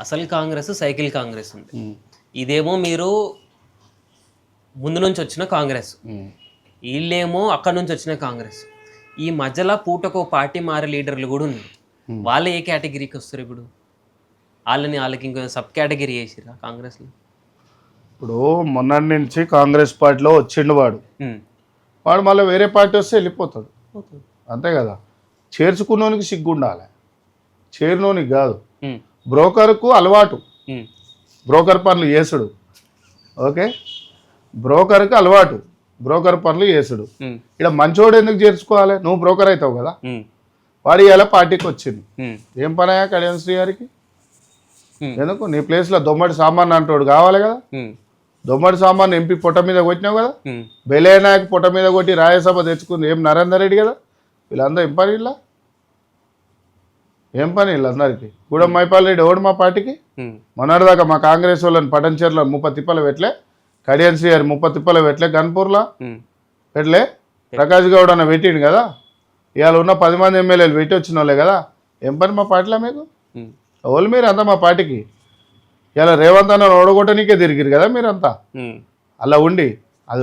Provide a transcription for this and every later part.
అసలు కాంగ్రెస్ సైకిల్ కాంగ్రెస్ ఉంది. ఇదేమో మీరు ముందు నుంచి వచ్చిన కాంగ్రెస్, వీళ్ళేమో అక్కడ నుంచి వచ్చిన కాంగ్రెస్. ఈ మధ్యలో పూటకో పార్టీ మారే లీడర్లు కూడా ఉన్నారు. వాళ్ళు ఏ కేటగిరీకి వస్తారు ఇప్పుడు? వాళ్ళకి ఇంకో సబ్ కేటగిరీ వేసిరా కాంగ్రెస్లో? ఇప్పుడు మొన్నటి నుంచి కాంగ్రెస్ పార్టీలో వచ్చిండు వాడు మళ్ళీ వేరే పార్టీ వస్తే వెళ్ళిపోతాడు, అంతే కదా. చేర్చుకున్నోనికి సిగ్గు ఉండాలి, చేరినోనికి కాదు. బ్రోకర్కు అలవాటు, బ్రోకర్ పనులు చేసుడు. ఓకే, బ్రోకర్కి అలవాటు బ్రోకర్ పనులు చేసుడు. ఇక్కడ మంచోడు ఎందుకు చేర్చుకోవాలి? నువ్వు బ్రోకర్ అవుతావు కదా. వాడు ఇలా పార్టీకి వచ్చింది, ఏం పని అయ్యా కళ్యాణ్ శ్రీ గారికి? ఎందుకు నీ ప్లేస్లో దొమ్మడి సామాన్ అంటాడు కావాలి కదా. దొమ్మడి సామాన్ ఎంపీ పొట్ట మీద కొట్టినావు కదా. బెలే నాయక్ పొట్ట మీద కొట్టి రాజ్యసభ తెచ్చుకుంది ఏం నరేందర్ రెడ్డి కదా. వీళ్ళందరూ ఏం పని ఇలా, ఏం పని వీళ్ళందరికీ? గూడెం మైపాల్ రెడ్డి ఎవడు మా పార్టీకి? మొన్నటిదాకా మా కాంగ్రెస్ వాళ్ళని పటంచేరులో 30 తిప్పలు పెట్టలే, కడియన్ శ్రీ గారు 30 తిప్పలు పెట్టలే, గన్పూర్లో పెట్టలే, ప్రకాష్ గౌడ్ అన్న పెట్టిండు కదా. ఇవాళ ఉన్న 10 మంది ఎమ్మెల్యేలు పెట్టి వచ్చిన వాళ్ళే కదా. ఏం పని మా పార్టీలో మీకు? వాళ్ళు మీరు అంతా మా పార్టీకి ఇలా రేవంత్ అన్న ఓడగొట్టనికే తిరిగిరు కదా మీరంతా. అలా ఉండి అది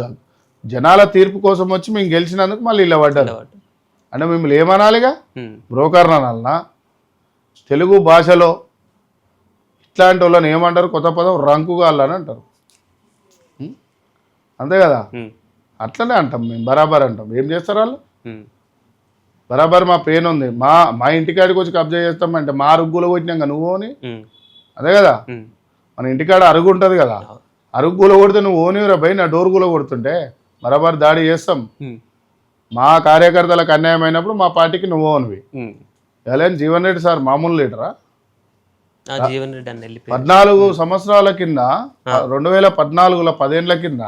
జనాల తీర్పు కోసం వచ్చి మేము గెలిచినందుకు మళ్ళీ ఇలా పడ్డారు అంటే మిమ్మల్ని ఏమనాలిగా? బ్రోకర్ అనాలనా? తెలుగు భాషలో ఇట్లాంటి వాళ్ళని ఏమంటారు? కొత్త పదం రంకుగా అని అంటారు, అంతే కదా. అట్లనే అంటాం మేము, బరాబర్ అంటాం. ఏం చేస్తారు వాళ్ళు? బరాబర్ మా పెయిన్ ఉంది. మా ఇంటికాడికి వచ్చి కబ్జా చేస్తామంటే మా అరుగులో కొట్టినాక నువ్వు అని, అదే కదా. మన ఇంటికాడ అరుగు ఉంటుంది కదా, అరుగులో కొడితే నువ్వు ఓనివరా పోయి నా డోర్గులో కొడుతుంటే బరాబర్ దాడి చేస్తాం. మా కార్యకర్తలకు అన్యాయం అయినప్పుడు మా పార్టీకి నువ్వు ఓనివి. ఎలా జీవన్ రెడ్డి సార్ మామూలు లీడరా? 14 సంవత్సరాల కింద 2014లో 10 ఏళ్ల కింద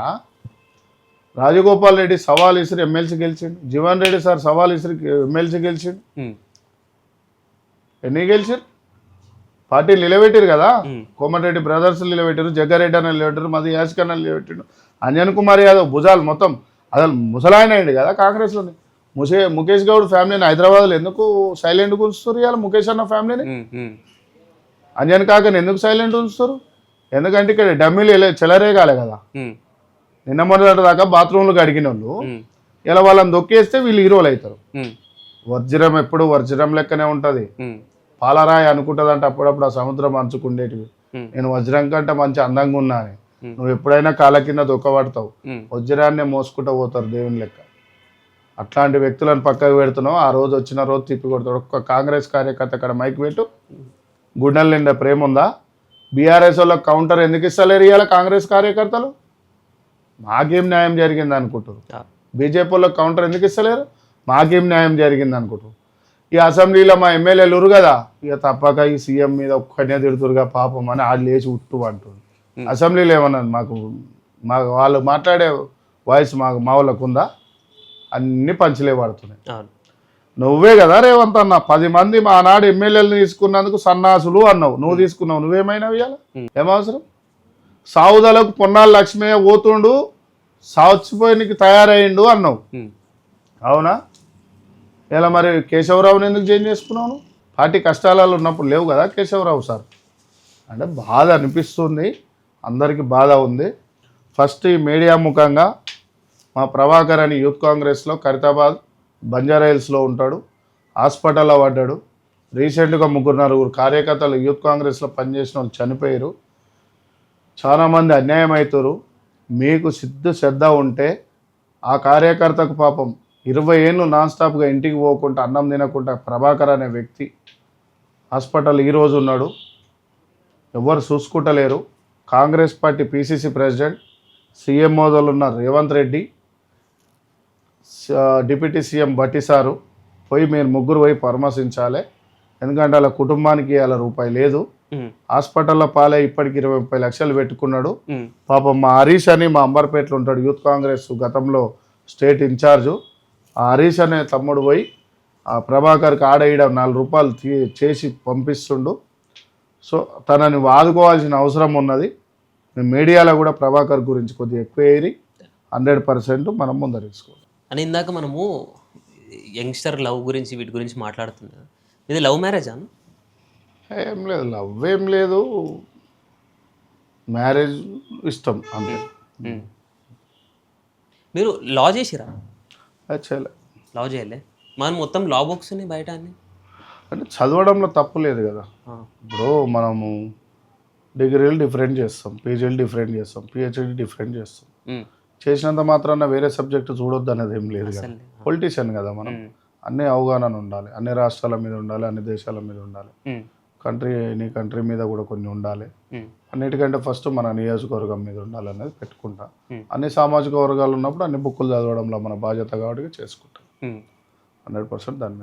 రాజగోపాల్ రెడ్డి సవాల్ ఇసిరి ఎమ్మెల్సీ గెలిచిండు. జీవన్ రెడ్డి సార్ సవాల్ ఇసిరి ఎమ్మెల్సీ గెలిచిండు. ఎన్ని గెలిచారు? పార్టీలు నిలబెట్టారు కదా. కోమటిరెడ్డి బ్రదర్స్ నిలబెట్టారు, జగ్గారెడ్డి అన్న నిలబెట్టారు, మది యాసిక్ అన్న నిలబెట్టాడు, అంజన్ కుమార్ యాదవ్ భుజాలు మొత్తం అసలు ముసలాయన అయింది కదా కాంగ్రెస్లోని. ముఖేష్ గౌడ్ ఫ్యామిలీని హైదరాబాద్లో ఎందుకు సైలెంట్ ఉంచుతారు? ఇవాళ ముఖేష్ అన్న ఫ్యామిలీని, అంజన్ కాకని ఎందుకు సైలెంట్ ఉంచుతారు? ఎందుకంటే ఇక్కడ డమ్మీలు చెలరేగాలి కదా. నిన్న మొదటి దాకా బాత్రూమ్లు అడిగిన వాళ్ళు ఇలా వాళ్ళని దొక్కేస్తే వీళ్ళు హీరోలు అవుతారు. వజ్రం ఎప్పుడు వజ్రం లెక్కనే ఉంటుంది. పాలరాయి అనుకుంటుంది అంటే అప్పుడప్పుడు ఆ సముద్రం అంచుకుండేటివి. నేను వజ్రం కంటే మంచి అందంగా ఉన్నా అని నువ్వు ఎప్పుడైనా కాళ్ళ కింద దొక్కబడతావు. వజ్రాన్నే మోసుకుంటూ పోతారు దేవుని లెక్క. అట్లాంటి వ్యక్తులను పక్కకు పెడుతున్నావు. ఆ రోజు వచ్చిన రోజు తిప్పి కొడతాడు. ఒక్క కాంగ్రెస్ కార్యకర్త అక్కడ మైక్ పెట్టు, గుండెల నిండా ప్రేమ ఉందా? బీఆర్ఎస్ వాళ్ళకి కౌంటర్ ఎందుకు ఇస్తలేరు ఇవాళ కాంగ్రెస్ కార్యకర్తలు? మాకేం న్యాయం జరిగింది అనుకుంటారు. బీజేపీ వాళ్ళకి కౌంటర్ ఎందుకు ఇస్తలేరు? మాకేం న్యాయం జరిగింది అనుకుంటారు. ఈ అసెంబ్లీలో మా ఎమ్మెల్యేలు ఉరు కదా, ఇక తప్పక ఈ సీఎం మీద ఒక్కనే తిడుతురుగా పాపం అని ఆడు లేచి ఉట్టు అంటుంది. అసెంబ్లీలో ఏమన్నది? మాకు వాళ్ళు మాట్లాడే వాయిస్ మా వాళ్ళకు ఉందా? అన్ని పంచలే పడుతున్నాయి. నువ్వే కదా రేవంత్ అన్న 10 మంది మా నాడు ఎమ్మెల్యేలు తీసుకున్నందుకు సన్నాసులు అన్నావు. నువ్వు తీసుకున్నావు, నువ్వేమైనా ఇవ్వాలి? ఏమవసరం? సావుదలకు పొన్నాల లక్ష్మయ్య పోతుండు, సాచిపోయినకి తయారయ్యిండు అన్నావు, అవునా? ఇలా మరి కేశవరావుని ఎందుకు చేంజ్ చేసుకున్నావు? పార్టీ కష్టాలలో ఉన్నప్పుడు లేవు కదా కేశవరావు సార్. అంటే బాధ అనిపిస్తుంది, అందరికీ బాధ ఉంది. ఫస్ట్ ఈ మీడియా ముఖంగా మా ప్రభాకర్ అని యూత్ కాంగ్రెస్లో ఖైరతాబాద్ బంజారాహిల్స్లో ఉంటాడు, హాస్పిటల్లో పడ్డాడు. రీసెంట్గా 3-4 కార్యకర్తలు యూత్ కాంగ్రెస్లో పనిచేసిన వాళ్ళు చనిపోయారు. చాలామంది అన్యాయం అవుతారు. మీకు శ్రద్ధ ఉంటే ఆ కార్యకర్తకు పాపం 20 ఏళ్ళు నాన్ స్టాప్గా ఇంటికి పోకుండా అన్నం తినకుండా ప్రభాకర్ అనే వ్యక్తి హాస్పిటల్ ఈరోజు ఉన్నాడు. ఎవరు చూసుకుంటలేరు. Congress party PCC president, CM మోదలు ఉన్న Revanth Reddy, deputy CM Bhatti sir పోయి మీరు ముగ్గురు పోయి పరామర్శించాలి. ఎందుకంటే వాళ్ళ కుటుంబానికి వాళ్ళ రూపాయి లేదు. హాస్పిటల్లో పాలే ఇప్పటికి 20-30 లక్షలు పెట్టుకున్నాడు. పాపం మా హరీష్ అని మా అంబర్పేటలో ఉంటాడు, యూత్ కాంగ్రెస్ గతంలో స్టేట్ ఇన్ఛార్జు. ఆ హరీష్ అనే తమ్ముడు పోయి ఆ ప్రభాకర్కి ఆడేయడ 4 రూపాయలు చేసి పంపిస్తుండు. సో తనని వాదుకోవాల్సిన అవసరం ఉన్నది. మీడియాలో కూడా ప్రభాకర్ గురించి కొద్దిగా ఎక్కువ ఏరి 100% మనం ముందరేసుకోవాలి అని. ఇందాక మనము యంగ్స్టర్ లవ్ గురించి వీటి గురించి మాట్లాడుతున్నాం. ఇది లవ్ మ్యారేజా? ఏం లేదు లవ్ ఏం లేదు, మ్యారేజ్ ఇష్టం అంతే. మీరు లా చేసిరా? అది చేయలే. లా చేయలే? మనం మొత్తం లా బుక్స్ ఉన్నాయి బయట అన్ని. అంటే చదవడంలో తప్పు లేదు కదా. ఇప్పుడు మనము డిగ్రీలు డిఫరెంట్ చేస్తాం, పీజీలు డిఫరెంట్ చేస్తాం, పిహెచ్డి డిఫరెంట్ చేస్తాం. చేసినంత మాత్రాన వేరే సబ్జెక్టు చూడొద్దు అనేది ఏం లేదు కదా. పొలిటీషియన్ కదా మనం, అన్ని అవగాహన ఉండాలి, అన్ని రాష్ట్రాల మీద ఉండాలి, అన్ని దేశాల మీద ఉండాలి, నీ కంట్రీ మీద కూడా కొన్ని ఉండాలి. అన్నిటికంటే ఫస్ట్ మన నియోజకవర్గం మీద ఉండాలి అనేది పెట్టుకుంటా. అన్ని సామాజిక వర్గాలు ఉన్నప్పుడు అన్ని బుక్కులు చదవడంలో మన బాధ్యత కాబట్టి చేసుకుంటాం 100% దాన్ని